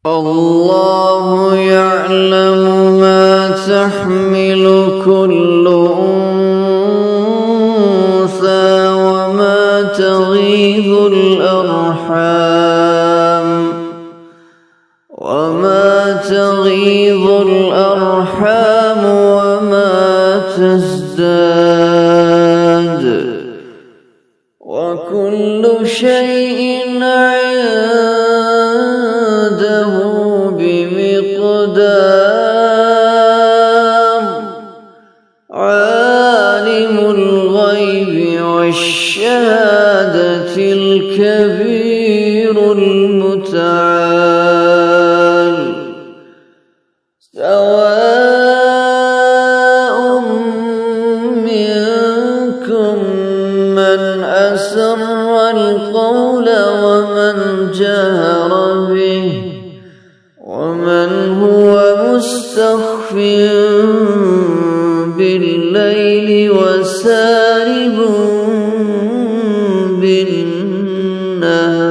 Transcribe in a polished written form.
الله يعلم ما تحمل كل أنثى وما تغيض الأرحام وما تزداد، وكل شيء عنده بمقدار. عالم الغيب والشهادة الكبير المتعال. سواء منكم من أسر القول ومن جهر به ومن هو مستخف بالليل وسارب بالنهار.